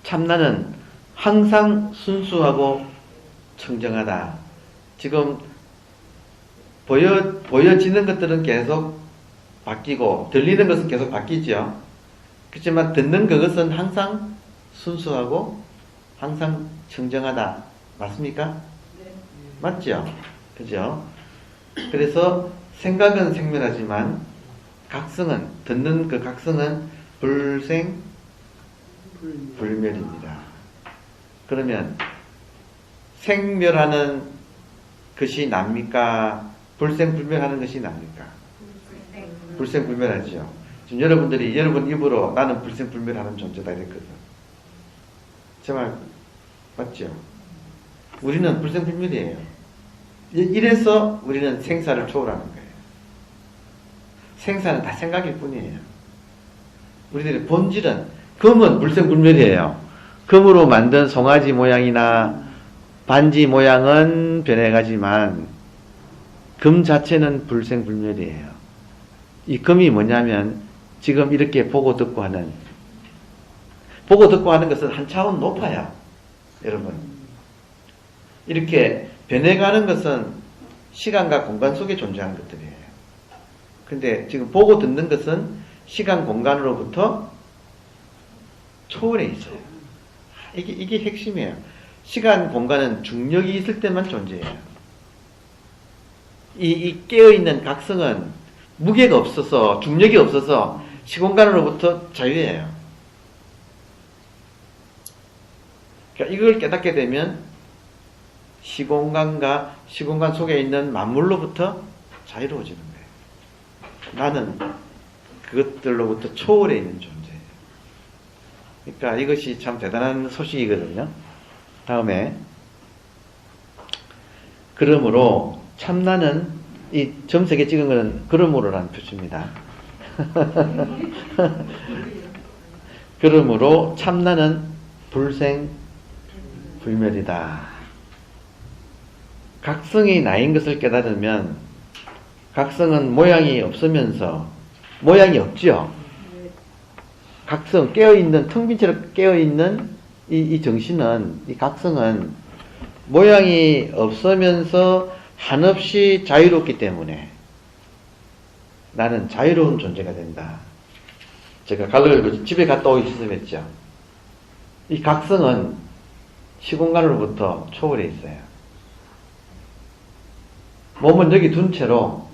참나는 항상 순수하고 청정하다. 지금 보여지는 것들은 계속 바뀌고 들리는 것은 계속 바뀌죠. 그렇지만 듣는 그것은 항상 순수하고 항상 청정하다. 맞습니까? 네. 맞죠? 그죠? 그래서 생각은 생멸하지만 각성은, 듣는 그 각성은 불생불멸입니다. 그러면 생멸하는 것이 납니까? 불생불멸하는 것이 납니까? 불생불멸하죠. 지금 여러분들이 여러분 입으로 나는 불생불멸하는 존재다 이랬거든. 제 말 맞죠? 우리는 불생불멸이에요. 이래서 우리는 생사를 초월하는 거예요. 생사는 다 생각일 뿐이에요. 우리들의 본질은 금은 불생불멸이에요. 금으로 만든 송아지 모양이나 반지 모양은 변해가지만 금 자체는 불생불멸이에요. 이 금이 뭐냐면 지금 이렇게 보고 듣고 하는 것은 한 차원 높아요. 여러분 이렇게 변해가는 것은 시간과 공간 속에 존재하는 것들이에요. 근데 지금 보고 듣는 것은 시간 공간으로부터 초월해 있어요. 이게 핵심이에요. 시간 공간은 중력이 있을 때만 존재해요. 이 깨어있는 각성은 무게가 없어서 중력이 없어서 시공간으로부터 자유예요. 그러니까 이걸 깨닫게 되면 시공간과 시공간 속에 있는 만물로부터 자유로워지는 거예요. 나는 그것들로부터 초월해 있는 존재예요. 그러니까 이것이 참 대단한 소식이거든요. 다음에 그러므로 참나는 이 점색에 찍은 것은 그러므로라는 표시입니다. 그러므로 참나는 불생불멸이다. 각성이 나인 것을 깨달으면 각성은 모양이 없으면서 모양이 없죠. 각성, 깨어있는, 텅 빈처럼 깨어있는 이 정신은, 이 각성은 모양이 없으면서 한없이 자유롭기 때문에 나는 자유로운 존재가 된다. 제가 갈로 집에 갔다 오기 시작했죠. 이 각성은 시공간으로부터 초월해 있어요. 몸은 여기 둔 채로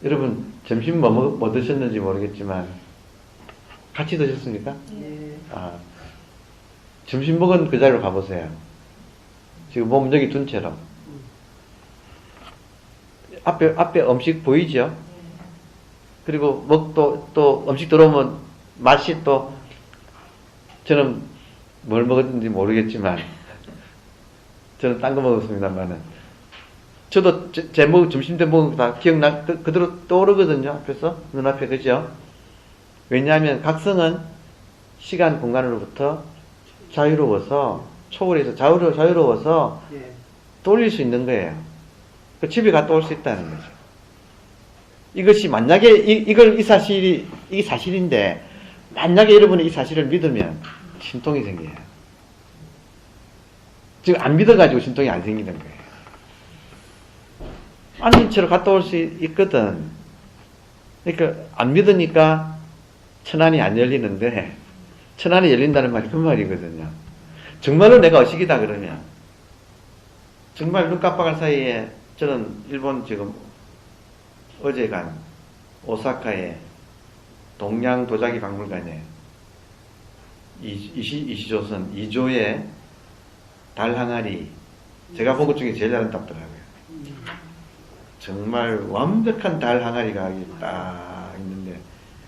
여러분 점심 뭐 드셨는지 모르겠지만 같이 드셨습니까? 네. 점심 먹은 그 자리로 가보세요. 지금 몸은 여기 둔 채로 앞에 음식 보이죠? 그리고 또 음식 들어오면 맛이 또 저는 뭘 먹었는지 모르겠지만 저는 딴 거 먹었습니다만은 저도 점심 때 먹은 거 다 그대로 떠오르거든요. 앞에서 눈앞에. 그죠? 왜냐하면 각성은 시간 공간으로부터 자유로워서 초월해서 자유로워서 돌릴 수 있는 거예요. 그 집에 갔다 올 수 있다는 거죠. 이것이 만약에 이게 사실인데 만약에 여러분이 이 사실을 믿으면 신통이 생겨요. 지금 안 믿어가지고 신통이 안 생기는 거예요. 아닌 채로 갔다 올 수 있거든. 그러니까 안 믿으니까 천안이 안 열리는데 천안이 열린다는 말이 그 말이거든요. 정말로 내가 의식이다 그러면 정말 눈 깜빡할 사이에 저는 일본 지금 어제 간 오사카의 동양 도자기 박물관에 이시조선 2조의 달 항아리 제가 본 것 중에 제일 아름답더라고요. 정말 완벽한 달 항아리가 딱 있는데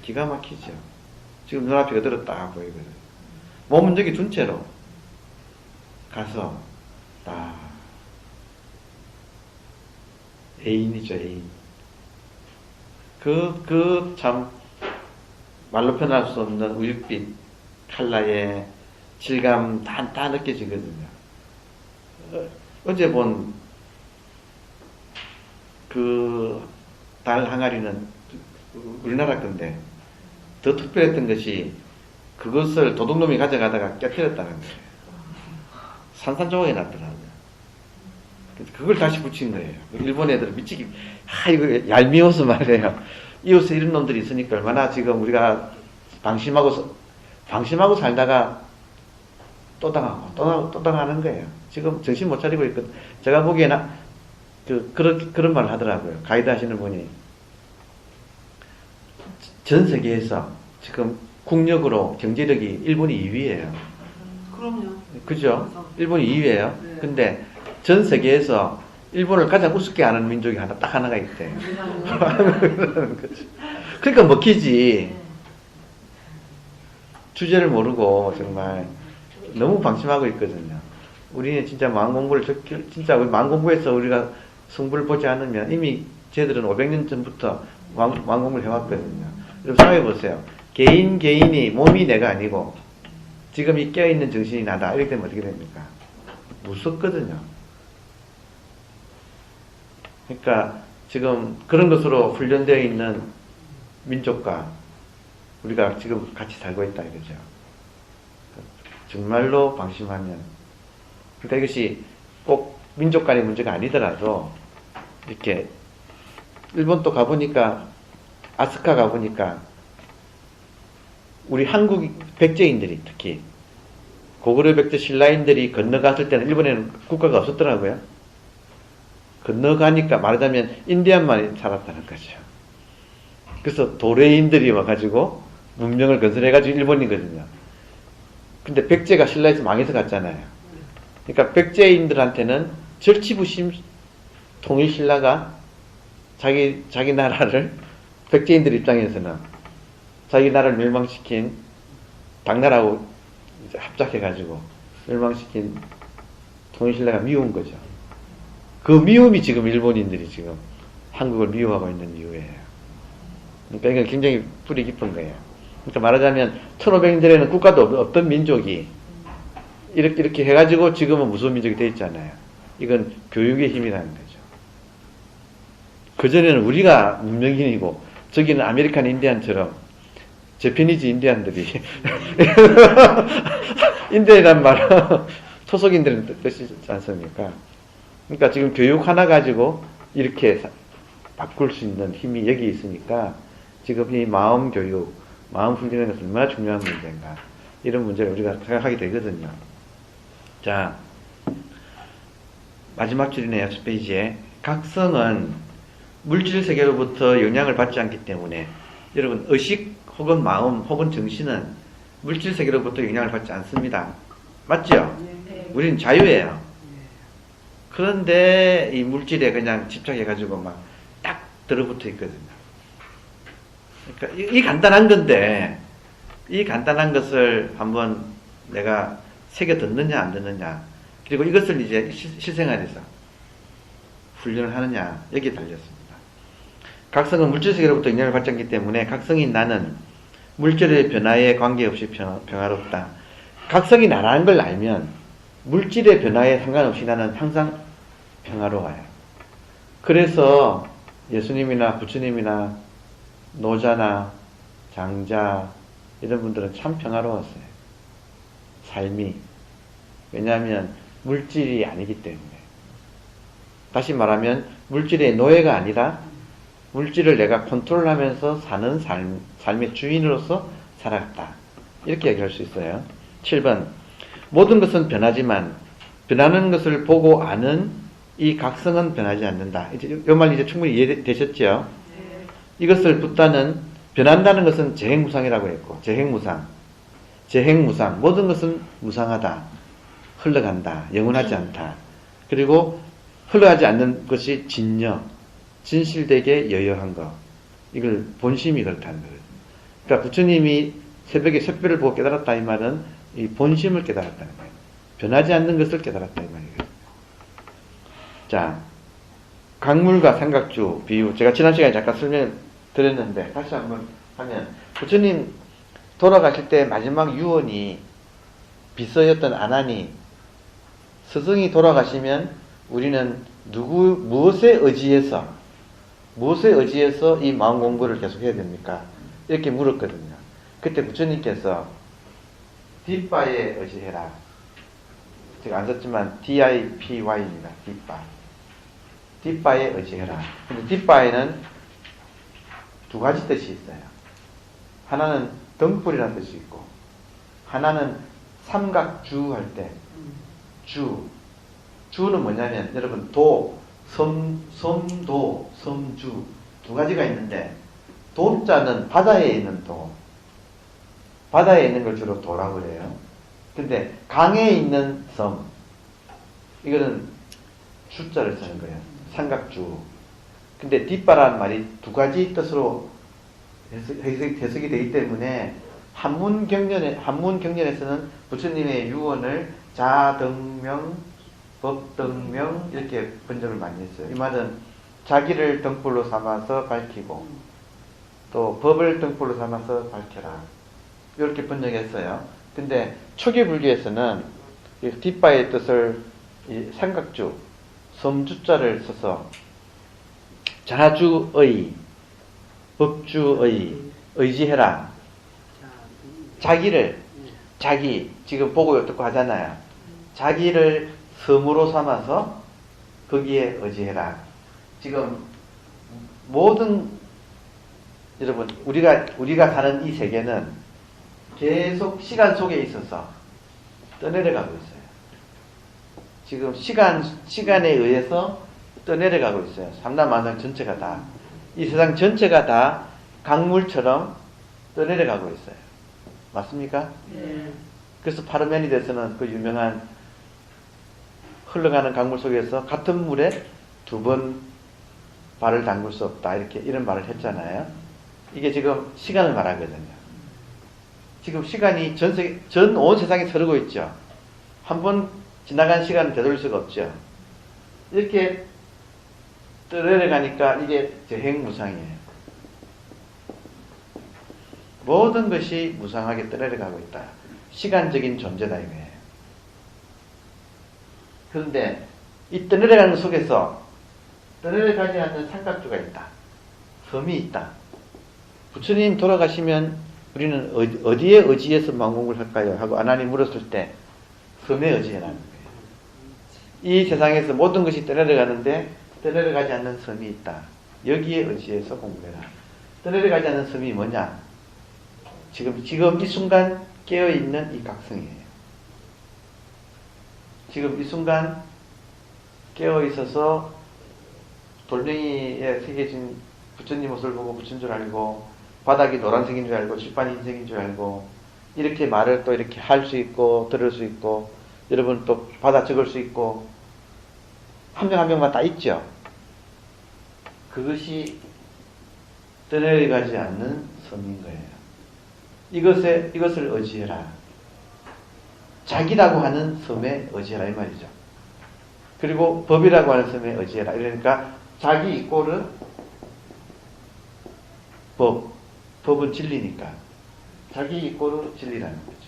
기가 막히죠. 지금 눈앞에 그대로 딱 보이거든요. 몸은 여기 둔 채로 가서 딱 애인이죠, 애인. 참 말로 표현할 수 없는 우윳빛 컬러의 질감 다 느껴지거든요. 어제 본 그 달 항아리는 우리나라 건데 더 특별했던 것이 그것을 도둑놈이 가져가다가 깨뜨렸다는 거예요. 산산조각이 났더라고요. 그래서 그걸 다시 붙인 거예요. 일본 애들은 미치기, 이거 얄미워서 말이에요. 이웃에 이런 놈들이 있으니까 얼마나 지금 우리가 방심하고 살다가 또 당하고 또 당하는 거예요. 지금 정신 못 차리고 있거든. 제가 보기에는 그런 말을 하더라고요. 가이드 하시는 분이. 전 세계에서 지금 국력으로 경제력이 일본이 2위예요. 그럼요. 그죠? 일본이 2위예요. 네. 근데 전 세계에서 일본을 가장 우습게 하는 민족이 딱 하나가 있대. 그러니까 먹히지. 주제를 모르고 정말 너무 방심하고 있거든요. 우리는 진짜 마음 공부를 진짜 마음 공부해서 우리가 승부를 보지 않으면 이미 쟤들은 500년 전부터 마음 공부를 해왔거든요. 여러분 생각해 보세요. 개인이 몸이 내가 아니고 지금 이 깨어있는 정신이 나다. 이렇게 되면 어떻게 됩니까? 무섭거든요. 그러니까 지금 그런 것으로 훈련되어 있는 민족과 우리가 지금 같이 살고 있다 이거죠. 정말로 방심하면, 그러니까 이것이 꼭 민족 간의 문제가 아니더라도 이렇게 일본 또 가보니까, 아스카 가보니까 우리 한국 백제인들이, 특히 고구려 백제 신라인들이 건너갔을 때는 일본에는 국가가 없었더라고요. 건너가니까 말하자면 인디안만이 살았다는 거죠. 그래서 도레인들이 와가지고 문명을 건설해가지고 일본이거든요. 근데 백제가 신라에서 망해서 갔잖아요. 그러니까 백제인들한테는 절치부심 통일 신라가 자기 나라를, 백제인들 입장에서는 자기 나라를 멸망시킨 당나라하고 이제 합작해가지고 멸망시킨 통일 신라가 미운 거죠. 그 미움이 지금 일본인들이 지금 한국을 미워하고 있는 이유예요. 그러니까 이건 굉장히 뿌리 깊은 거예요. 그러니까 말하자면 1500년대에는 국가도 없던 민족이 이렇게 해가지고 지금은 무서운 민족이 되어 있잖아요. 이건 교육의 힘이라는 거죠. 그전에는 우리가 문명인이고 저기는 아메리칸 인디안처럼 재패니즈 인디안들이 인디안이란 말은 토속인들은 뜻이지 않습니까? 그러니까 지금 교육 하나 가지고 이렇게 바꿀 수 있는 힘이 여기 있으니까 지금 이 마음 교육, 마음 훈련이 얼마나 중요한 문제인가, 이런 문제를 우리가 생각하게 되거든요. 자, 마지막 줄이네요. 첫 페이지에. 각성은 물질 세계로부터 영향을 받지 않기 때문에, 여러분 의식 혹은 마음 혹은 정신은 물질 세계로부터 영향을 받지 않습니다. 맞죠? 우리는 자유예요. 그런데 이 물질에 그냥 집착해가지고 막 딱 들어붙어 있거든요. 그러니까 이 간단한 건데, 이 간단한 것을 한번 내가 새겨 듣느냐 안 듣느냐, 그리고 이것을 이제 실생활에서 훈련을 하느냐, 여기에 달렸습니다. 각성은 물질 세계로부터 영향을 받지 않기 때문에 각성인 나는 물질의 변화에 관계없이 평화롭다. 각성이 나라는 걸 알면 물질의 변화에 상관없이 나는 항상 평화로워요. 그래서 예수님이나 부처님이나 노자나 장자 이런 분들은 참 평화로웠어요. 삶이. 왜냐하면 물질이 아니기 때문에. 다시 말하면 물질의 노예가 아니라 물질을 내가 컨트롤하면서 사는 삶의 주인으로서 살아갔다. 이렇게 얘기할 수 있어요. 7번. 모든 것은 변하지만 변하는 것을 보고 아는 이 각성은 변하지 않는다. 이제 이 말 이제 충분히 이해되셨죠? 네. 이것을 붓다는, 변한다는 것은 재행무상이라고 했고, 재행무상. 모든 것은 무상하다. 흘러간다. 영원하지 않다. 그리고 흘러가지 않는 것이 진여. 진실되게 여여한 것. 이걸 본심이 그렇다는 거예요. 그러니까 부처님이 새벽에 샛별을 보고 깨달았다 이 말은 이 본심을 깨달았다는 거예요. 변하지 않는 것을 깨달았다 이 말이에요. 자, 강물과 삼각주 비유. 제가 지난 시간에 잠깐 설명드렸는데 다시 한번 하면, 부처님 돌아가실 때 마지막 유언이 비서였던 아난이, 스승이 돌아가시면 우리는 무엇에 의지해서 이 마음 공부를 계속 해야 됩니까? 이렇게 물었거든요. 그때 부처님께서 뒷바에 의지해라. 제가 안 썼지만 DIPY입니다. 뒷바. 뒷바에 의지해라. 근데 뒷바에는 두 가지 뜻이 있어요. 하나는 등불이라는 뜻이 있고, 하나는 삼각주 할 때, 주는 뭐냐면, 여러분, 섬도, 섬주, 두 가지가 있는데, 도자는 바다에 있는 도, 바다에 있는 걸 주로 도라고 그래요. 근데 강에 있는 섬, 이거는 주자를 쓰는 거예요. 삼각주. 근데 뒷바라는 말이 두 가지 뜻으로 해석이 되기 때문에 한문 경전에서는 부처님의 유언을 자등명, 법등명 이렇게 번역을 많이 했어요. 이 말은 자기를 등불로 삼아서 밝히고 또 법을 등불로 삼아서 밝혀라. 이렇게 번역했어요. 근데 초기 불교에서는 이 뒷바의 뜻을 이 삼각주, 섬주자를 써서 자주의, 법주의, 의지해라. 자기, 지금 보고 듣고 하잖아요. 자기를 섬으로 삼아서 거기에 의지해라. 지금 모든, 여러분, 우리가 사는 이 세계는 계속 시간 속에 있어서 떠내려가고 있어요. 지금 시간에 의해서 떠내려가고 있어요. 삼라만상 전체가 다. 이 세상 전체가 다 강물처럼 떠내려가고 있어요. 맞습니까? 네. 그래서 파르메니데스는 그 유명한 흘러가는 강물 속에서 같은 물에 두 번 발을 담글 수 없다. 이런 말을 했잖아요. 이게 지금 시간을 말하거든요. 지금 시간이 전 온 세상에 흐르고 있죠. 한 번 지나간 시간은 되돌릴 수가 없죠. 이렇게 떠내려가니까 이게 재행무상이에요. 모든 것이 무상하게 떠내려가고 있다. 시간적인 존재다 이거예요. 그런데 이 떠내려가는 속에서 떠내려가지 않는 삼각주가 있다. 섬이 있다. 부처님 돌아가시면 우리는 어디에 의지해서 망공을 할까요? 하고 아난이 물었을 때 섬에 의지해라는 거예요. 이 세상에서 모든 것이 떠내려가는데 떠내려가지 않는 섬이 있다. 여기에 의지해서 공부해라. 떠내려가지 않는 섬이 뭐냐? 지금 이 순간 깨어있는 이 각성이에요. 지금 이 순간 깨어있어서 돌멩이에 새겨진 부처님 모습을 보고 부처인 줄 알고 바닥이 노란색인 줄 알고 칠판이 흰색인 줄 알고 이렇게 말을 또 이렇게 할 수 있고 들을 수 있고 여러분 또 받아 적을 수 있고 한 명 한 명만 다 있죠. 그것이 떠내려가지 않는 섬인 거예요. 이것을 의지해라. 자기라고 하는 섬에 의지해라 이 말이죠. 그리고 법이라고 하는 섬에 의지해라. 그러니까 자기 이꼬르 법은 진리니까 자기 이꼬르 진리라는 거죠.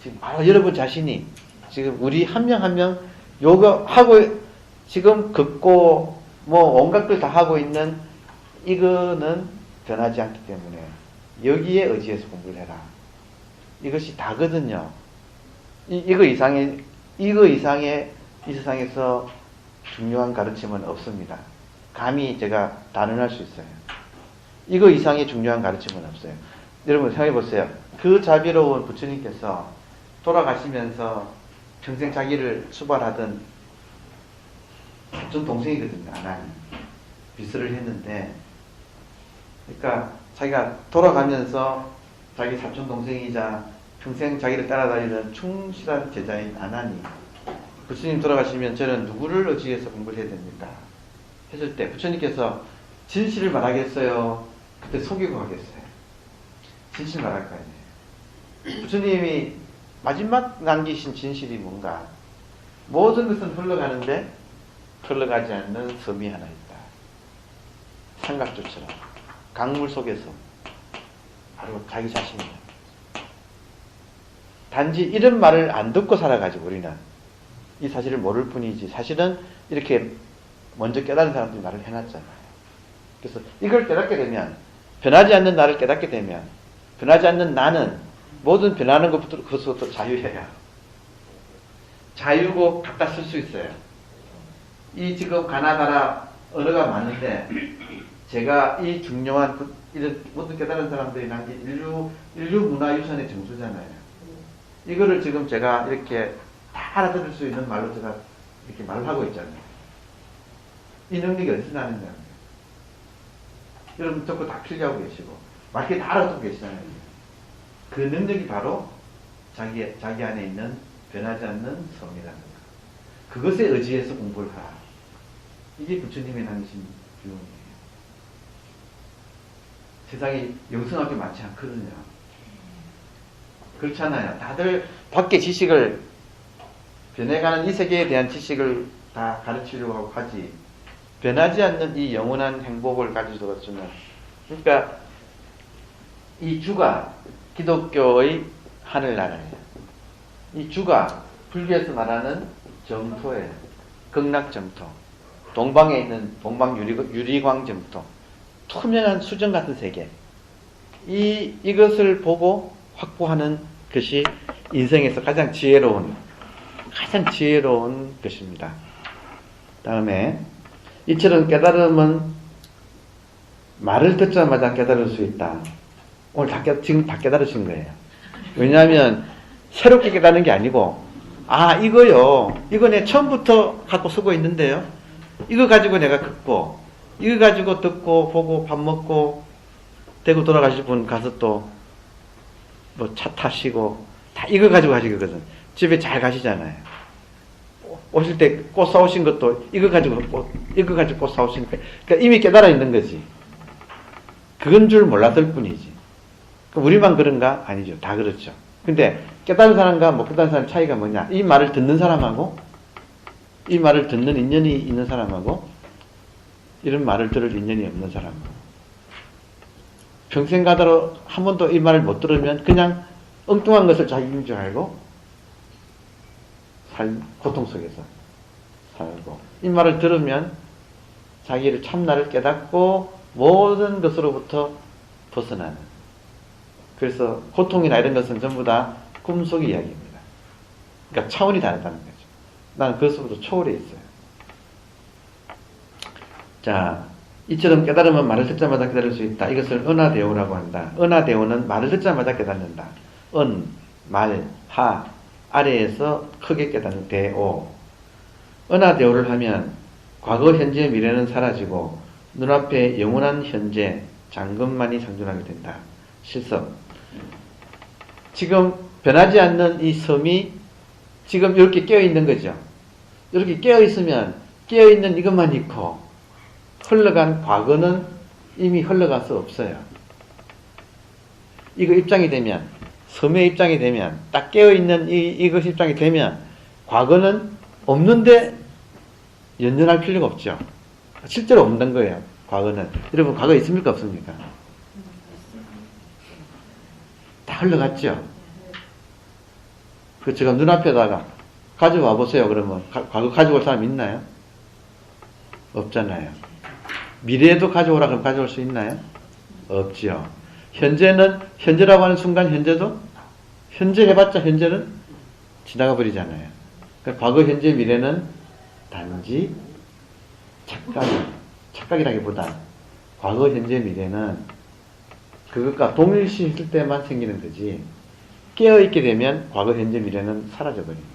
지금 바로 여러분 자신이 지금 우리 한 명 한 명 요거 하고 지금 걷고 뭐 온갖 걸 다 하고 있는 이거는 변하지 않기 때문에 여기에 의지해서 공부를 해라. 이것이 다거든요. 이거 이상의 이 세상에서 중요한 가르침은 없습니다. 감히 제가 단언할 수 있어요. 이거 이상의 중요한 가르침은 없어요. 여러분 생각해 보세요. 그 자비로운 부처님께서 돌아가시면서 평생 자기를 수발하던 전 동생이거든요. 아난이 비스를 했는데, 그러니까 자기가 돌아가면서 자기 사촌 동생이자 평생 자기를 따라다니던 충실한 제자인 아난이 부처님 돌아가시면 저는 누구를 의지해서 공부를 해야 됩니까? 했을 때 부처님께서 진실을 말하겠어요? 그때 속이고 가겠어요? 진실 말할 거 아니에요. 부처님이 마지막 남기신 진실이 뭔가? 모든 것은 흘러가는데 흘러가지 않는 섬이 하나 있다. 삼각주처럼 강물 속에서 바로 자기 자신이다. 단지 이런 말을 안 듣고 살아가지고 우리는 이 사실을 모를 뿐이지 사실은 이렇게 먼저 깨달은 사람들이 말을 해놨잖아요. 그래서 이걸 깨닫게 되면 변하지 않는 나를 깨닫게 되면 변하지 않는 나는 모든 변하는 것부터 그것부터 자유해요. 자유고 갖다 쓸 수 있어요. 이 지금 가나다라 언어가 많은데 제가 이 중요한 이런 모든 깨달은 사람들이 난 인류 문화유산의 정수잖아요. 이거를 지금 제가 이렇게 다 알아들을 수 있는 말로 제가 이렇게 말을 하고 있잖아요. 이 능력이 어디서 나느냐. 여러분 듣고 다 필기하고 계시고 말게 다 알아듣고 계시잖아요. 그 능력이 바로 자기 안에 있는 변하지 않는 성이라는 거예요. 그것에 의지해서 공부를 하라. 이게 부처님의 남기신 교훈이에요. 세상에 영성할 게 많지 않거든요. 그렇잖아요. 다들 밖에 지식을 변해가는 이 세계에 대한 지식을 다 가르치려고 하고 하지 변하지 않는 이 영원한 행복을 가지고서는 그러니까 이 주가 기독교의 하늘나라예요. 이 주가 불교에서 말하는 점토예요. 극락점토. 동방에 있는 동방유리광점토. 투명한 수정 같은 세계. 이것을 보고 확보하는 것이 인생에서 가장 지혜로운 것입니다. 다음에 이처럼 깨달음은 말을 듣자마자 깨달을 수 있다. 오늘 지금 다 깨달으신 거예요. 왜냐하면 새롭게 깨닫는 게 아니고 이거요. 이거 내 처음부터 갖고 쓰고 있는데요. 이거 가지고 내가 듣고 이거 가지고 듣고 보고 밥 먹고 대구 돌아가실 분 가서 또 뭐 차 타시고 다 이거 가지고 가시거든. 집에 잘 가시잖아요. 오실 때 꽃 사오신 것도 이거 가지고 꽃 사오시니까 그러니까 이미 깨달아 있는 거지. 그건 줄 몰랐을 뿐이지. 우리만 그런가? 아니죠. 다 그렇죠. 근데 깨달은 사람과 못 깨달은 사람 차이가 뭐냐? 이 말을 듣는 사람하고 이 말을 듣는 인연이 있는 사람하고 이런 말을 들을 인연이 없는 사람하고 평생 가다로 한 번도 이 말을 못 들으면 그냥 엉뚱한 것을 자기인 줄 알고 고통 속에서 살고 이 말을 들으면 자기를 참나를 깨닫고 모든 것으로부터 벗어나는 그래서 고통이나 이런 것은 전부 다 꿈속의 이야기입니다. 그러니까 차원이 다르다는 거죠. 나는 그것으로부터 초월해 있어요. 자, 이처럼 깨달으면 말을 듣자마자 깨달을 수 있다. 이것을 은하대오라고 한다. 은하대오는 말을 듣자마자 깨닫는다. 말, 하, 아래에서 크게 깨닫는 대오. 은하대오를 하면 과거, 현재, 미래는 사라지고 눈앞에 영원한 현재, 장금만이 상존하게 된다. 실성. 지금 변하지 않는 이 섬이 지금 이렇게 깨어있는 거죠. 이렇게 깨어있으면 깨어있는 이것만 있고 흘러간 과거는 이미 흘러가서 없어요. 이거 입장이 되면 섬의 입장이 되면 딱 깨어있는 이것 입장이 되면 과거는 없는데 연연할 필요가 없죠. 실제로 없는 거예요. 과거는. 여러분 과거 있습니까 없습니까? 다 흘러갔죠. 그 제가 눈앞에다가 가져와 보세요. 그러면 과거 가져올 사람 있나요? 없잖아요. 미래에도 가져오라 그러면 가져올 수 있나요? 없죠. 현재라고 하는 순간 현재 해봤자 현재는 지나가 버리잖아요. 그러니까 과거, 현재, 미래는 단지 착각이라기보다 과거, 현재, 미래는 그것과 동일시 했을 때만 생기는 거지 깨어있게 되면 과거, 현재, 미래는 사라져버립니다.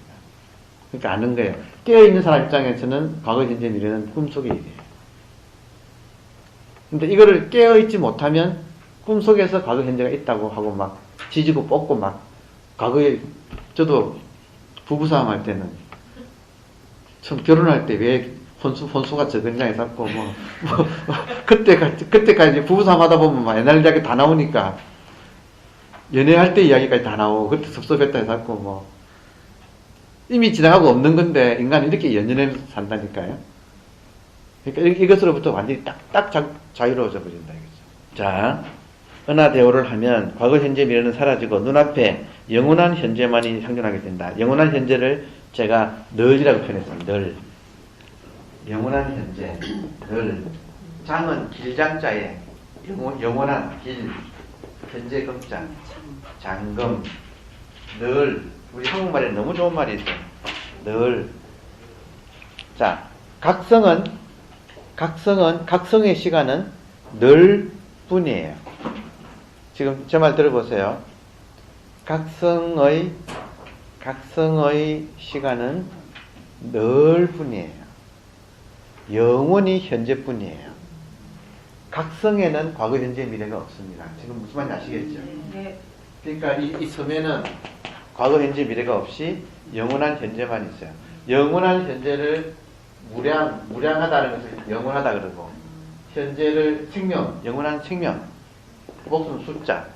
그러니까 아는 거예요. 깨어있는 사람 입장에서는 과거, 현재, 미래는 꿈속의 일이에요. 근데 이거를 깨어있지 못하면 꿈속에서 과거, 현재가 있다고 하고 막 지지고 뻗고 막 과거에 저도 부부싸움 할 때는 처음 결혼할 때 왜 혼수가 적은냐 해서 그때까지 부부싸움 하다 보면 막 옛날 이야기 다 나오니까 연애할 때 이야기까지 다 나오고 그때 섭섭했다 해서 이미 지나가고 없는 건데 인간은 이렇게 연연해서 산다니까요. 그러니까 이것으로부터 완전히 딱 자유로워져 버린다 이거죠. 자, 은하대오를 하면 과거, 현재, 미래는 사라지고 눈앞에 영원한 현재만이 상존하게 된다. 영원한 현재를 제가 늘이라고 표현했어요. 늘. 영원한 현재, 늘. 장은 길장자에 영원한 길, 현재 금자. 잠금, 늘. 우리 한국말에 너무 좋은 말이 있어요. 늘. 자, 각성의 시간은 늘 뿐이에요. 지금 제 말 들어보세요. 각성의 시간은 늘 뿐이에요. 영원히 현재뿐이에요. 각성에는 과거, 현재, 미래가 없습니다. 지금 무슨 말인지 아시겠죠? 네. 그러니까 이 섬에는 과거, 현재, 미래가 없이 영원한 현재만 있어요. 영원한 현재를 무량하다는 것을 영원하다 그러고, 현재를 생명, 영원한 생명, 목숨 숫자,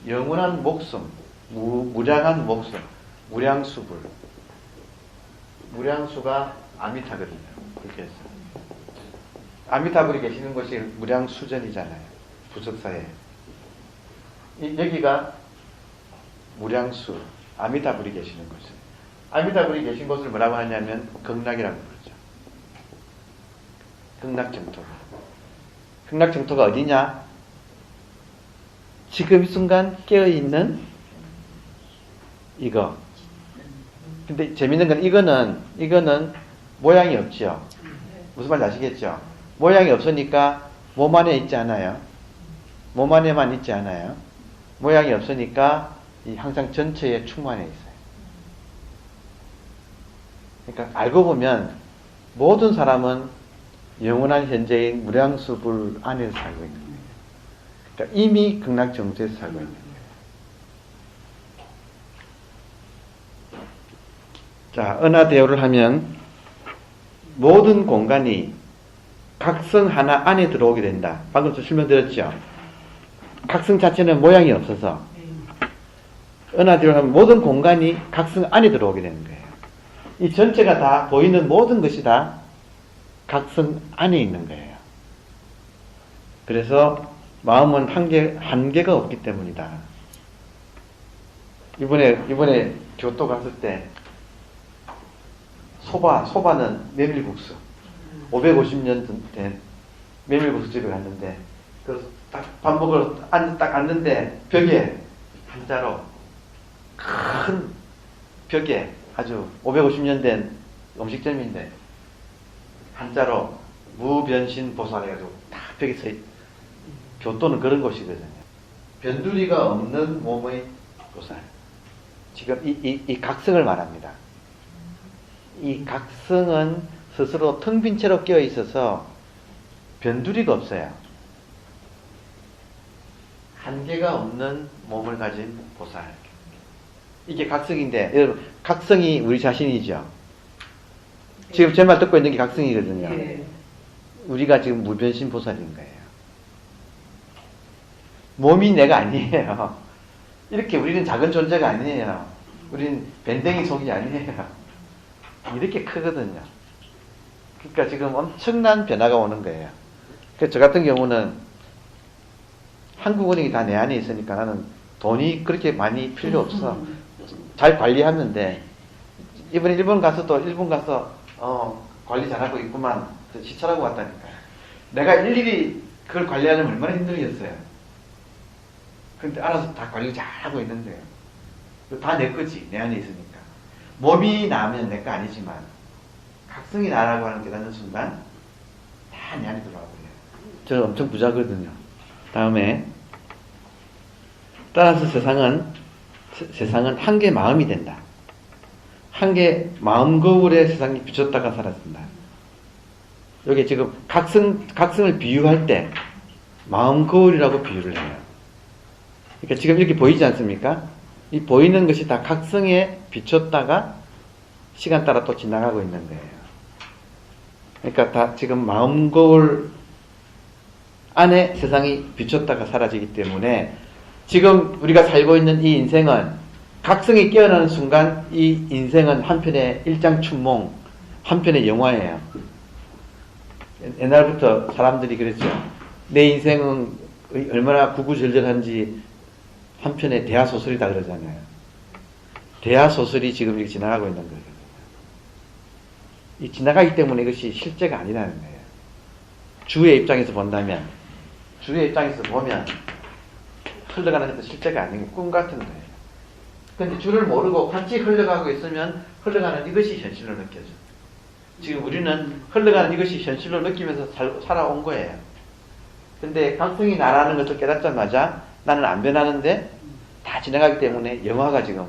영원한 목숨, 무량한 목숨, 무량수불. 무량수가 아미타거든요. 그렇게 해서. 아미타불이 계시는 곳이 무량수전이잖아요. 부석사에. 여기가 무량수, 아미타불이 계시는 곳이에요. 아미타불이 계신 곳을 뭐라고 하냐면 극락이라고 부르죠. 극락정토가. 극락정토가 어디냐? 지금 이 순간 깨어있는 이거. 근데 재밌는 건 이거는 모양이 없죠. 무슨 말인지 아시겠죠? 모양이 없으니까 몸 안에 있지 않아요. 몸 안에만 있지 않아요. 모양이 없으니까 항상 전체에 충만해 있어요. 그러니까 알고 보면 모든 사람은 영원한 현재인 무량수불 안에서 살고 있는 거예요. 그러니까 이미 극락정토에서 살고 있는 거예요. 자, 은하대오를 하면 모든 공간이 각성 하나 안에 들어오게 된다. 방금 저 설명드렸죠? 각성 자체는 모양이 없어서 은하대오를 하면 모든 공간이 각성 안에 들어오게 되는 거예요. 이 전체가 다 보이는 모든 것이 다 각성 안에 있는 거예요. 그래서 마음은 한계가 없기 때문이다. 이번에 교토 갔을 때 소바는 메밀국수 550년 된 메밀국수 집에 갔는데 그래서 딱 밥 먹으러 딱 앉는데 벽에 한자로 큰 벽에 아주 550년 된 음식점인데 한자로 무변신보살 해가지고 딱 벽에 서 교토는 그런 곳이거든요. 변두리가 없는 몸의 보살. 지금 이 각성을 말합니다. 이 각성은 스스로 텅 빈 채로 끼어 있어서 변두리가 없어요. 한계가 없는 몸을 가진 보살. 이게 각성인데, 여러분, 각성이 우리 자신이죠. 지금 제 말 듣고 있는 게 각성이거든요. 네. 우리가 지금 무변신 보살인 거예요. 몸이 내가 아니에요. 이렇게 우리는 작은 존재가 아니에요. 우리는 밴댕이 속이 아니에요. 이렇게 크거든요. 그러니까 지금 엄청난 변화가 오는 거예요. 그래서 저 같은 경우는 한국은행이 다 내 안에 있으니까 나는 돈이 그렇게 많이 필요 없어. 잘 관리하면 돼. 이번에 일본 가서 관리 잘하고 있구만. 시찰하고 왔다니까요. 내가 일일이 그걸 관리하려면 얼마나 힘들겠어요. 근데 알아서 다 관리 잘하고 있는데요. 다 내 거지. 내 안에 있으니까. 몸이 나면 내 거 아니지만 각성이 나라고 하는 게 나는 순간 다 내 안에 들어와 버려요. 저는 엄청 부자거든요. 다음에 따라서 세상은 한 개 마음이 된다. 한 개 마음 거울에 세상이 비쳤다가 살았습니다. 여기 지금 각성을 비유할 때 마음 거울이라고 비유를 해요. 그러니까 지금 이렇게 보이지 않습니까? 이 보이는 것이 다 각성에 비쳤다가 시간 따라 또 지나가고 있는 거예요. 그러니까 다 지금 마음 거울 안에 세상이 비쳤다가 사라지기 때문에 지금 우리가 살고 있는 이 인생은 각성이 깨어나는 순간 이 인생은 한편의 일장춘몽, 한편의 영화예요. 옛날부터 사람들이 그랬죠. 내 인생은 얼마나 구구절절한지 한편의 대하소설이다 그러잖아요. 대하소설이 지금 이렇게 지나가고 있는 거거든요. 이 지나가기 때문에 이것이 실제가 아니라는 거예요. 주의 입장에서 본다면, 주의 입장에서 보면 흘러가는 것도 실제가 아니고 꿈 같은 거예요. 근데 줄을 모르고 같이 흘러가고 있으면 흘러가는 이것이 현실로 느껴져. 지금 우리는 흘러가는 이것이 현실로 느끼면서 살아온 거예요. 근데 각성이 나라는 것을 깨닫자마자 나는 안 변하는데 다 지나가기 때문에 영화가 지금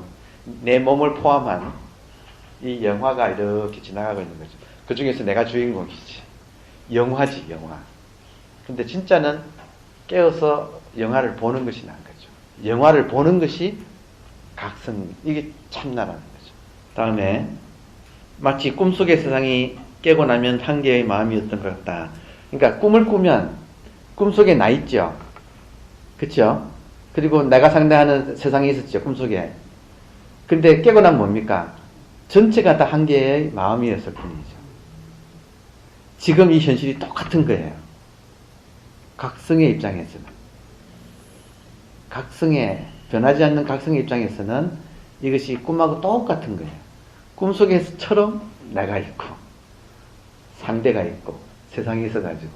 내 몸을 포함한 이 영화가 이렇게 지나가고 있는 거죠. 그 중에서 내가 주인공이지. 영화지, 영화. 근데 진짜는 깨어서 영화를 보는 것이 난 거죠. 영화를 보는 것이 각성, 이게 참나라는 거죠. 다음에 마치 꿈속의 세상이 깨고 나면 한 개의 마음이었던 것 같다. 그러니까 꿈을 꾸면 꿈속에 나 있죠. 그렇죠? 그리고 내가 상대하는 세상이 있었죠. 꿈속에. 근데 깨고 나면 뭡니까? 전체가 다 한 개의 마음이었을 뿐이죠. 지금 이 현실이 똑같은 거예요. 각성의 입장에서는. 변하지 않는 각성의 입장에서는 이것이 꿈하고 똑같은 거예요. 꿈속에서처럼 내가 있고, 상대가 있고, 세상이 있어가지고,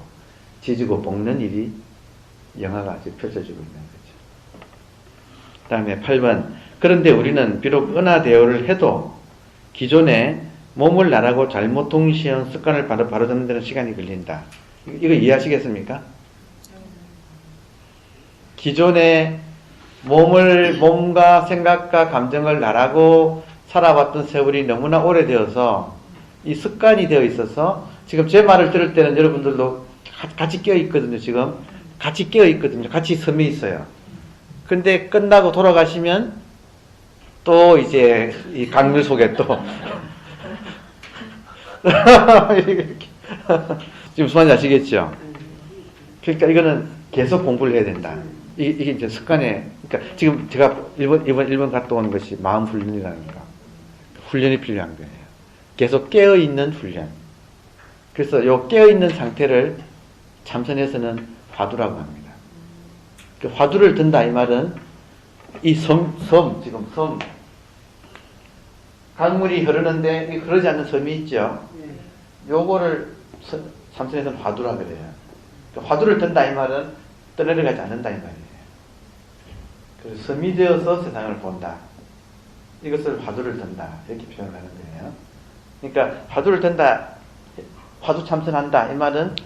지지고 볶는 일이 영화가 아주 펼쳐지고 있는 거죠. 그 다음에 8번. 그런데 우리는 비록 은하대오를 해도 기존에 몸을 나라고 잘못 동시한 습관을 바로잡는 데는 시간이 걸린다. 이거 이해하시겠습니까? 기존에 몸과 생각과 감정을 나라고 살아왔던 세월이 너무나 오래되어서 이 습관이 되어 있어서 지금 제 말을 들을 때는 여러분들도 같이 깨어 있거든요. 지금 같이 깨어 있거든요. 같이 섬에 있어요. 근데 끝나고 돌아가시면 또 이제 이 강물 속에 또 지금 무슨 말인지 아시겠죠? 그러니까 이거는 계속 공부를 해야 된다. 이게 이제 습관에, 그러니까 지금 제가 이번 갔다 온 것이 마음 훈련이라는 거. 훈련이 필요한 거예요. 계속 깨어있는 훈련. 그래서 요 깨어있는 상태를 참선에서는 화두라고 합니다. 그 화두를 든다 이 말은 이 지금 섬, 강물이 흐르는데 흐르지 않는 섬이 있죠. 요거를 참선에서는 화두라고 그래요. 그 화두를 든다 이 말은 떠내려가지 않는다 이 말이에요. 그래서 섬이 되어서 세상을 본다. 이것을 화두를 든다 이렇게 표현을 하는 거예요. 그러니까 화두를 든다, 화두 참선한다 이 말은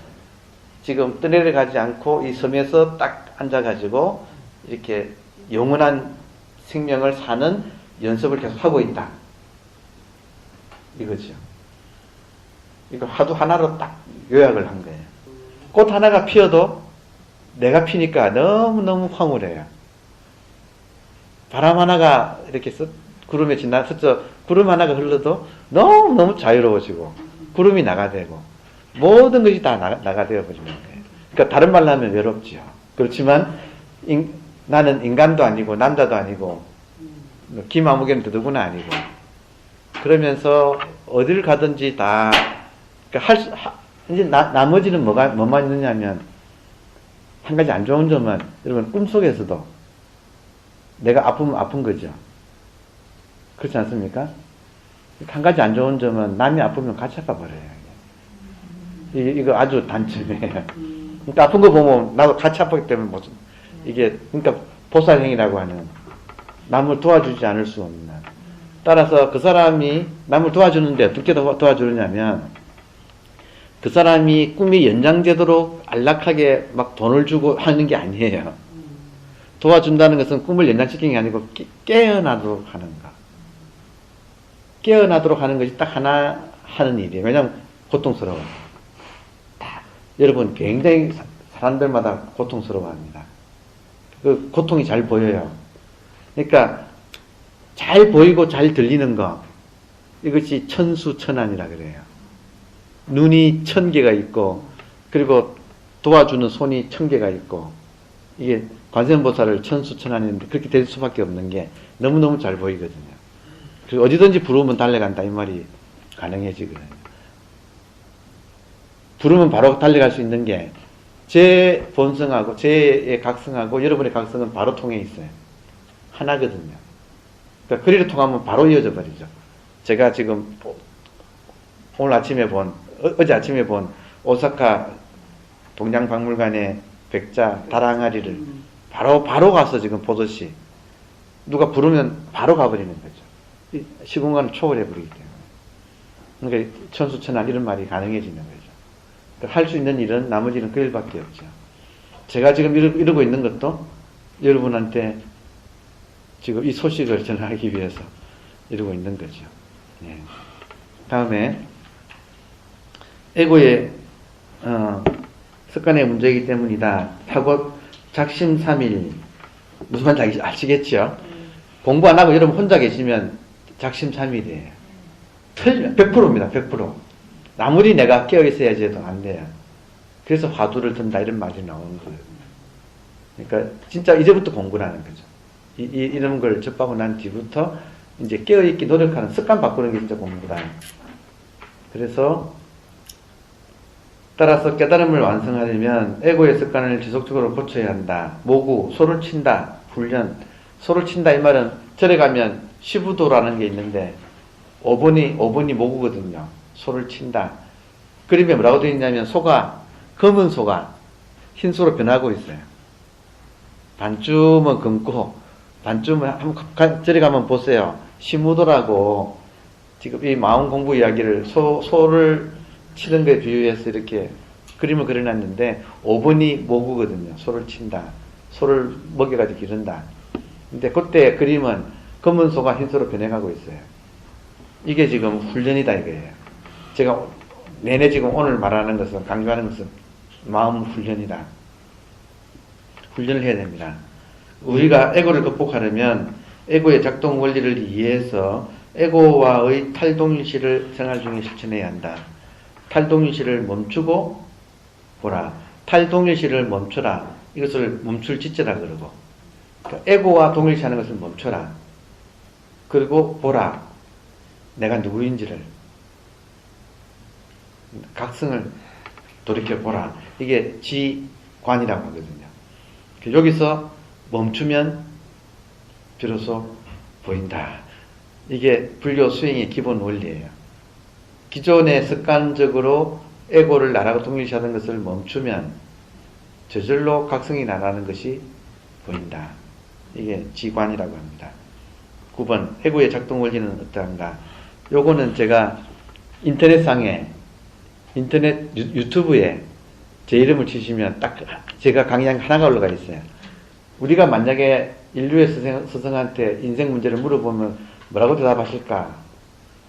지금 떠내려가지 않고 이 섬에서 딱 앉아가지고 이렇게 영원한 생명을 사는 연습을 계속 하고 있다 이거죠. 이거 화두 하나로 딱 요약을 한 거예요. 꽃 하나가 피어도 내가 피니까 너무너무 황홀해요. 바람 하나가 이렇게 구름에 스쳐 구름 하나가 흘러도 너무너무 자유로워지고 구름이 나가되고 모든 것이 다 나가되어 버리는 거예요. 그러니까 다른 말로 하면 외롭지요. 그렇지만 나는 인간도 아니고 남자도 아니고 김아무개는 누구나 아니고 그러면서 어딜 가든지 다 그러니까 이제 나머지는 뭐만 있느냐면 한 가지 안 좋은 점은 여러분 꿈속에서도 내가 아프면 아픈 거죠. 그렇지 않습니까? 한 가지 안 좋은 점은 남이 아프면 같이 아파버려요. 이거 아주 단점이에요. 그러니까 아픈 거 보면 나도 같이 아프기 때문에 이게 그러니까 보살행위라고 하는 남을 도와주지 않을 수 없는. 따라서 그 사람이 남을 도와주는데 어떻게 도와주느냐면 그 사람이 꿈이 연장되도록 안락하게 막 돈을 주고 하는 게 아니에요. 도와준다는 것은 꿈을 연장시키는 게 아니고 깨어나도록 하는 거. 깨어나도록 하는 것이 딱 하나 하는 일이에요. 왜냐하면 고통스러워요. 여러분 굉장히 사람들마다 고통스러워합니다. 그 고통이 잘 보여요. 그러니까 잘 보이고 잘 들리는 거 이것이 천수천안이라 그래요. 눈이 1000개가 있고 그리고 도와주는 손이 1000개가 있고 이게 관세음보살을 천수천안인데 그렇게 될 수밖에 없는 게 너무너무 잘 보이거든요. 그리고 어디든지 부르면 달려간다 이 말이 가능해지거든요. 부르면 바로 달려갈 수 있는 게 제 본성하고 제 각성하고 여러분의 각성은 바로 통해 있어요. 하나거든요. 그러니까 거리를 통하면 바로 이어져 버리죠. 제가 지금 오늘 아침에 어제 아침에 본 오사카 동양박물관의 백자 다랑아리를 바로 가서 지금 보듯이 누가 부르면 바로 가버리는 거죠. 시공간을 초월해버리기 때문에. 그러니까 천수천안 이런 말이 가능해지는 거죠. 그러니까 할 수 있는 일은 나머지 일은 그 일밖에 없죠. 제가 지금 이러고 있는 것도 여러분한테 지금 이 소식을 전하기 위해서 이러고 있는 거죠. 예. 다음에 에고의 습관의 문제이기 때문이다 하고 작심삼일 무슨 말인지 아시겠죠? 공부 안 하고 여러분 혼자 계시면 작심삼일이에요. 100%입니다. 100%. 아무리 내가 깨어있어야지 해도 안 돼요. 그래서 화두를 든다 이런 말이 나오는 거예요. 그러니까 진짜 이제부터 공부라는 거죠. 이런 걸 접하고 난 뒤부터 이제 깨어있기 노력하는 습관 바꾸는 게 진짜 공부다. 그래서 따라서 깨달음을 완성하려면 에고의 습관을 지속적으로 고쳐야 한다. 모구, 소를 친다, 훈련. 소를 친다 이 말은 절에 가면 시부도라는 게 있는데 5번이 모구거든요. 소를 친다. 그림에 뭐라고 되어 있냐면 소가 검은 소가 흰 소로 변하고 있어요. 반쯤은 검고 반쯤은 한번 저리 가면 보세요. 시무도라고 지금 이 마음 공부 이야기를 소를 치는 거에 비유해서 이렇게 그림을 그려놨는데 5번이 모구거든요. 소를 친다. 소를 먹여가지고 기른다. 근데 그때 그림은 검은 소가 흰 소로 변해가고 있어요. 이게 지금 훈련이다 이거예요. 제가 내내 지금 오늘 말하는 것은 강조하는 것은 마음 훈련이다. 훈련을 해야 됩니다. 우리가 에고를 극복하려면 에고의 작동 원리를 이해해서 에고와의 탈동일시를 생활 중에 실천해야 한다. 탈동일시를 멈추고 보라. 탈동일시를 멈춰라. 이것을 멈출 지체라 그러고 그러니까 에고와 동일시하는 것을 멈춰라. 그리고 보라. 내가 누구인지를 각성을 돌이켜보라. 이게 지관이라고 하거든요. 여기서 멈추면 비로소 보인다. 이게 불교 수행의 기본 원리예요. 기존에 습관적으로 에고를 나라고 동일시하던 것을 멈추면 저절로 각성이 나가는 것이 보인다. 이게 지관이라고 합니다. 9번 에고의 작동 원리는 어떠한가? 요거는 제가 인터넷상에 유튜브에 제 이름을 치시면 딱 제가 강의한 하나가 올라가 있어요. 우리가 만약에 인류의 스승한테 인생 문제를 물어보면 뭐라고 대답하실까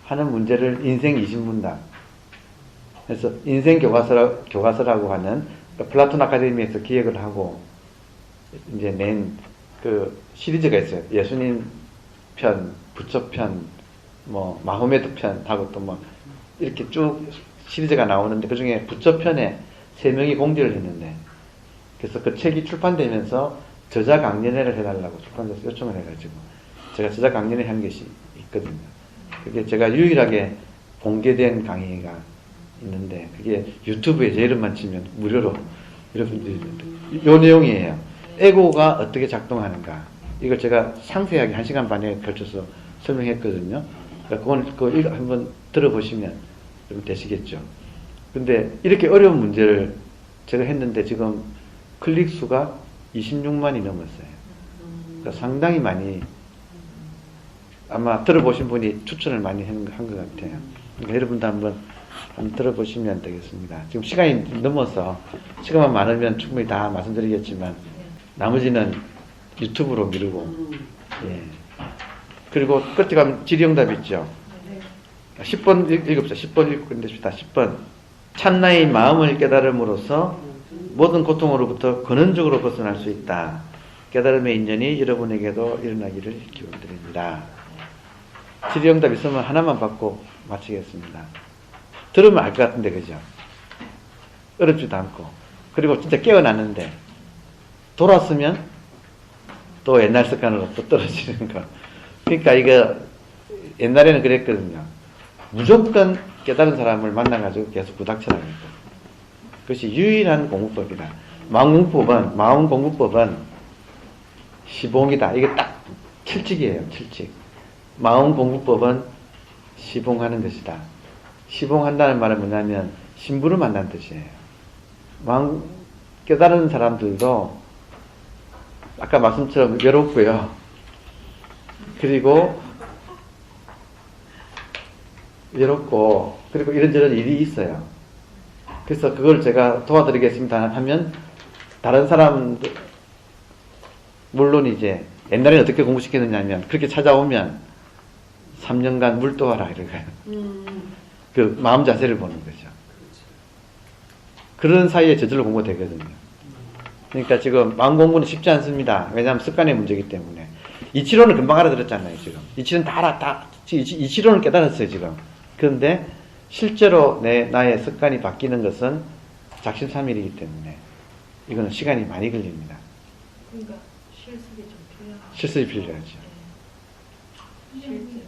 하는 문제를 인생 20문답. 그래서 인생 교과서라고 하는 플라톤 아카데미에서 기획을 하고 이제 낸 그 시리즈가 있어요. 예수님 편, 부처 편, 뭐 마호메드 편 하고 또 뭐 이렇게 쭉 시리즈가 나오는데 그 중에 부처 편에 3명이 공지를 했는데 그래서 그 책이 출판되면서 저자 강연회를 해달라고 출판사에서 요청을 해가지고 제가 저자 강연회 한 것이 있거든요. 그게 제가 유일하게 공개된 강의가 있는데 그게 유튜브에 제 이름만 치면 무료로 여러분들이 요 내용이에요. 에고가 어떻게 작동하는가 이걸 제가 상세하게 1시간 반에 걸쳐서 설명했거든요. 그러니까 그건 한번 들어보시면 좀 되시겠죠. 근데 이렇게 어려운 문제를 제가 했는데 지금 클릭 수가 26만이 넘었어요. 그러니까 상당히 많이 아마 들어보신 분이 추천을 많이 한 것 같아요. 그러니까 여러분도 한번 들어보시면 되겠습니다. 지금 시간이 넘어서 시간만 많으면 충분히 다 말씀드리겠지만 나머지는 유튜브로 미루고 예. 그리고 끝에 가면 질의응답 있죠. 10번 읽읍시다. 10번 읽고 끝냅시다. 10번 참나의 마음을 깨달음으로써 모든 고통으로부터 근원적으로 벗어날 수 있다. 깨달음의 인연이 여러분에게도 일어나기를 기원드립니다. 질의응답 있으면 하나만 받고 마치겠습니다. 들으면 알 것 같은데 그죠? 어렵지도 않고 그리고 진짜 깨어났는데 돌았으면 또 옛날 습관으로 또 떨어지는 거. 그러니까 이거 옛날에는 그랬거든요. 무조건 깨달은 사람을 만나가지고 계속 부닥쳐라고 했거든요. 그것이 유일한 공부법이다. 마음 공부법은 시봉이다. 이게 딱 칠칙이에요. 칠칙. 마음 공부법은 시봉하는 것이다. 시봉한다는 말은 뭐냐면 심부름한다는 뜻이에요. 마음 깨달은 사람들도 아까 말씀처럼 외롭고요. 그리고 외롭고 그리고 이런저런 일이 있어요. 그래서 그걸 제가 도와드리겠습니다 하면 다른 사람들 물론 이제 옛날에는 어떻게 공부시켰느냐 하면 그렇게 찾아오면 3년간 물도와라 이러고요. 그 마음 자세를 보는 거죠. 그런 사이에 저절로 공부가 되거든요. 그러니까 지금 마음 공부는 쉽지 않습니다. 왜냐하면 습관의 문제이기 때문에. 이치론은 금방 알아들었잖아요, 지금. 이치론 이치론을 깨달았어요, 지금. 그런데 실제로 나의 습관이 바뀌는 것은 작심삼일이기 때문에 이거는 시간이 많이 걸립니다. 그러니까 실습이 좀 필요하죠. 실습이 필요하죠. 네. 실제.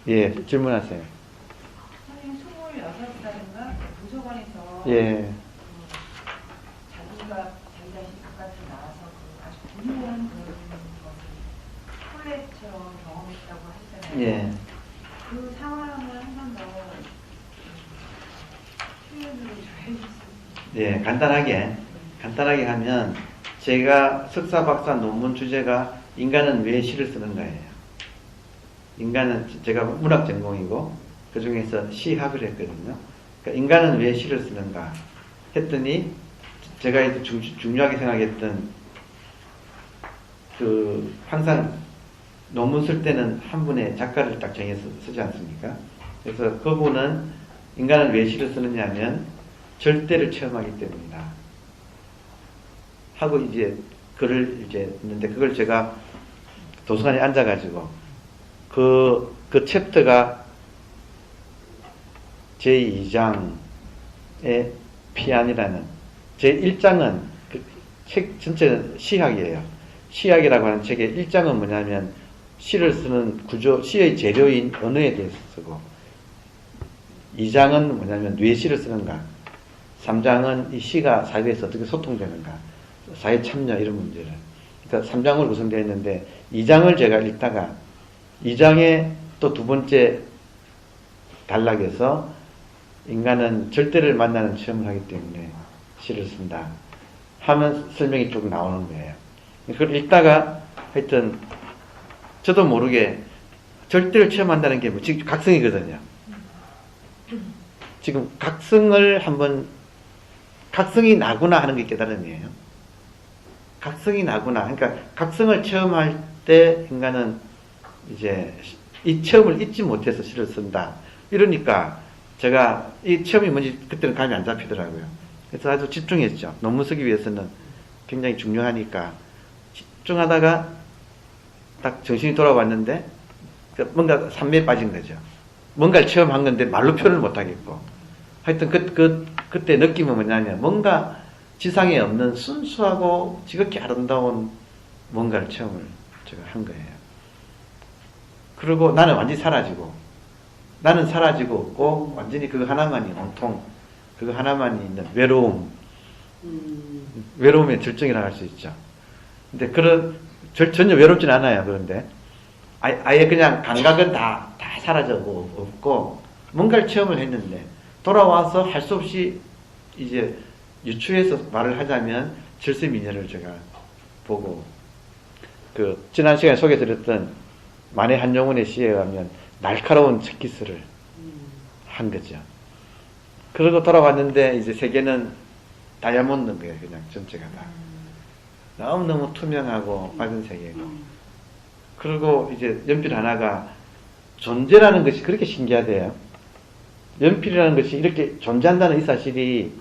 예, 질문하세요. 선생님 26살인가 도서관에서 예. 자기가 자기 자신 바깥으로 나와서 그 아주 분노한 그런 것을 콜레처럼 경험했다고 하시잖아요. 예. 그 상황을 한 번 더 표현을 좀 해주세요. 예, 간단하게 하면 제가 석사 박사 논문 주제가 인간은 왜 시를 쓰는가예요. 인간은 제가 문학 전공이고 그 중에서 시학을 했거든요. 그러니까 인간은 왜 시를 쓰는가 했더니 제가 이제 중요하게 생각했던 그 항상 논문 쓸 때는 한 분의 작가를 딱 정해서 쓰지 않습니까? 그래서 그분은 인간은 왜 시를 쓰느냐 하면 절대를 체험하기 때문이다. 하고 이제 글을 이제 했는데 그걸 제가 도서관에 앉아가지고 그 챕터가 제2장의 피안이라는 제1장은 그 책 전체는 시학이에요. 시학이라고 하는 책의 1장은 뭐냐면 시를 쓰는 구조, 시의 재료인 언어에 대해서 쓰고 2장은 뭐냐면 왜 시를 쓰는가 3장은 이 시가 사회에서 어떻게 소통되는가 사회 참여 이런 문제를 그러니까 3장으로 구성되어 있는데 2장을 제가 읽다가 2장에 또 두 번째 단락에서 인간은 절대를 만나는 체험을 하기 때문에 시를 쓴다 하면 설명이 쭉 나오는 거예요. 그걸 읽다가 하여튼 저도 모르게 절대를 체험한다는 게 뭐 지금 각성이거든요. 지금 각성이 나구나 하는 게 깨달음이에요. 각성이 나구나. 그러니까 각성을 체험할 때 인간은 이제 이 체험을 잊지 못해서 시를 쓴다. 이러니까 제가 이 체험이 뭔지 그때는 감이 안 잡히더라고요. 그래서 아주 집중했죠. 논문 쓰기 위해서는 굉장히 중요하니까 집중하다가 딱 정신이 돌아왔는데 뭔가 산매에 빠진 거죠. 뭔가를 체험한 건데 말로 표현을 못 하겠고 하여튼 그때 느낌은 뭐냐면 뭔가 지상에 없는 순수하고 지극히 아름다운 뭔가를 체험을 제가 한 거예요. 그리고 나는 완전히 사라지고 없고 완전히 그거 하나만이 온통 그거 하나만이 있는 외로움의 절정이라고 할 수 있죠. 근데 전혀 외롭진 않아요. 그런데 아예 그냥 감각은 다 사라져고 없고 뭔가를 체험을 했는데 돌아와서 할 수 없이 이제 유추해서 말을 하자면 질서미녀를 제가 보고 그 지난 시간에 소개드렸던 만해 한용운의 시에 가면 날카로운 척키스를 한 거죠. 그러고 돌아왔는데 이제 세계는 다이아몬드인 거예요. 그냥 전체가 다. 너무너무 투명하고 밝은 세계고. 그리고 이제 연필 하나가 존재라는 것이 그렇게 신기하대요. 연필이라는 것이 이렇게 존재한다는 이 사실이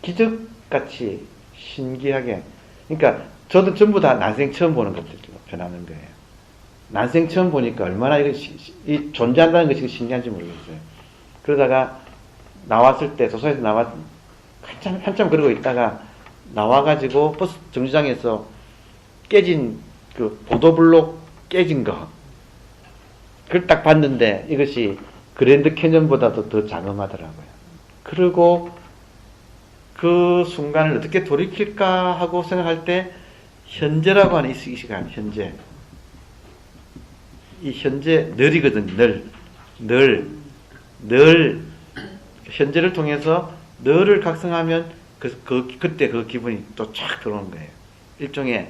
기적같이 신기하게. 그러니까 저도 전부 다 난생 처음 보는 것들로 변하는 거예요. 난생 처음 보니까 얼마나 이 존재한다는 것이 신기한지 모르겠어요. 그러다가 나왔을 때 도서에서 한참 그러고 있다가 나와가지고 버스 정류장에서 깨진 그 보도블록 깨진 거 그걸 딱 봤는데 이것이 그랜드 캐년보다도 더 장엄하더라고요. 그리고 그 순간을 어떻게 돌이킬까 하고 생각할 때 현재라고 하는 이 시간 현재 이 현재 늘이거든요. 늘 현재를 통해서 늘을 각성하면 그때 그 기분이 또 쫙 들어오는 거예요. 일종의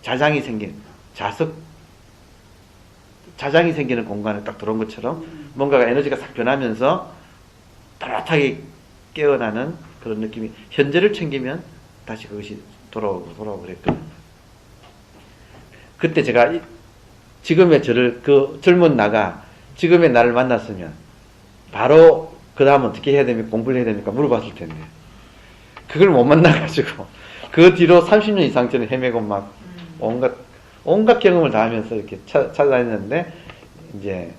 자장이 생기는 공간에 딱 들어온 것처럼 뭔가가 에너지가 싹 변하면서 따뜻하게 깨어나는 그런 느낌이, 현재를 챙기면 다시 그것이 돌아오고 그랬거든요. 그때 제가 지금의 저를, 그 젊은 나가 지금의 나를 만났으면 바로 그 다음 어떻게 해야 됩니까? 공부를 해야 됩니까? 물어봤을 텐데 그걸 못 만나가지고 그 뒤로 30년 이상 저는 헤매고 막 온갖 경험을 다 하면서 이렇게 찾아다녔는데 이제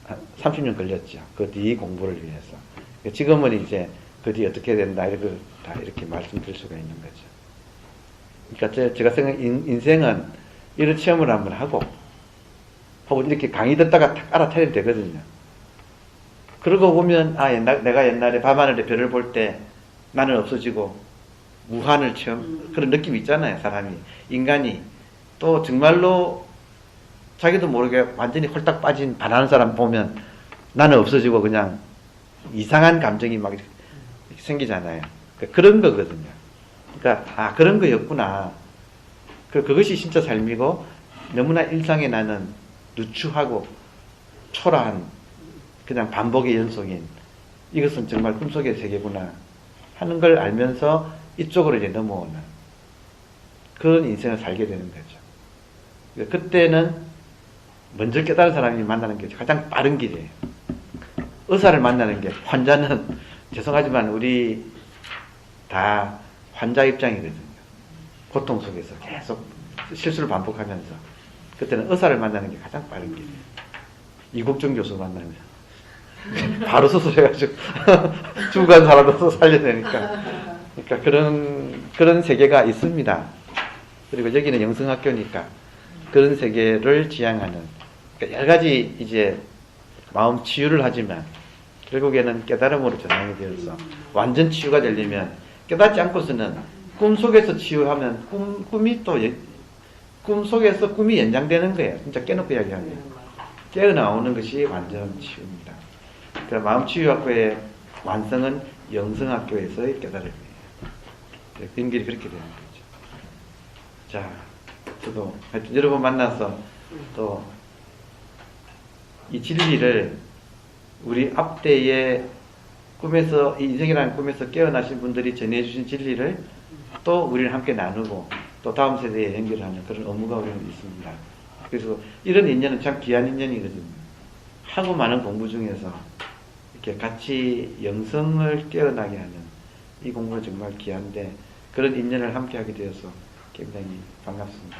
한 30년 걸렸죠. 그 뒤 공부를 위해서. 지금은 이제 그 뒤 어떻게 해야 된다 이렇게 다 이렇게 말씀드릴 수가 있는 거죠. 그러니까 제가 생각한 인생은 이런 체험을 한번 하고 혹은 이렇게 강의 듣다가 탁 알아차리면 되거든요. 그러고 보면 내가 옛날에 밤하늘의 별을 볼 때 나는 없어지고 무한을 그런 느낌이 있잖아요. 사람이, 인간이. 또 정말로 자기도 모르게 완전히 홀딱 빠진 반하는 사람 보면 나는 없어지고 그냥 이상한 감정이 막 생기잖아요. 그런 거거든요. 그러니까 그런 거였구나. 그것이 진짜 삶이고 너무나 일상에 나는 누추하고 초라한 그냥 반복의 연속인 이것은 정말 꿈속의 세계구나 하는 걸 알면서 이쪽으로 이제 넘어오는 그런 인생을 살게 되는 거죠. 그때는 먼저 깨달은 사람이 만나는 게 가장 빠른 길이에요. 의사를 만나는 게, 환자는 죄송하지만 우리 다 환자 입장이거든요. 고통 속에서 계속 실수를 반복하면서 그때는 의사를 만나는 게 가장 빠른 길이에요. 이국종 교수 만나면 바로 수술해가지고 죽은 사람도 살려내니까. 그러니까 그런 세계가 있습니다. 그리고 여기는 영성학교니까 그런 세계를 지향하는, 그러니까 여러 가지 이제 마음 치유를 하지만 결국에는 깨달음으로 전환이 되어서 완전 치유가 되려면 깨닫지 않고서는 꿈속에서 치유하면 꿈이 또 꿈속에서 꿈이 연장되는 거예요. 진짜 깨놓고 이야기하면 깨어나오는 것이 완전 치유입니다. 그러니까 마음치유학교의 완성은 영성학교에서의 깨달음이에요. 그런 길이 그렇게 되는 거죠. 자, 저도 하여튼 여러분 만나서 또 이 진리를 우리 앞대의 꿈에서, 이 인생이라는 꿈에서 깨어나신 분들이 전해주신 진리를 또 우리는 함께 나누고 또 다음 세대에 연결하는 그런 업무가 우리는 있습니다. 그래서 이런 인연은 참 귀한 인연이거든요. 하고 많은 공부 중에서 이렇게 같이 영성을 깨어나게 하는 이 공부는 정말 귀한데 그런 인연을 함께 하게 되어서 굉장히 반갑습니다.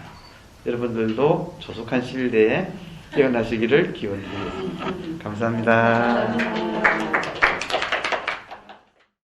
여러분들도 조속한 시일 내에 깨어나시기를 기원드리겠습니다. 감사합니다.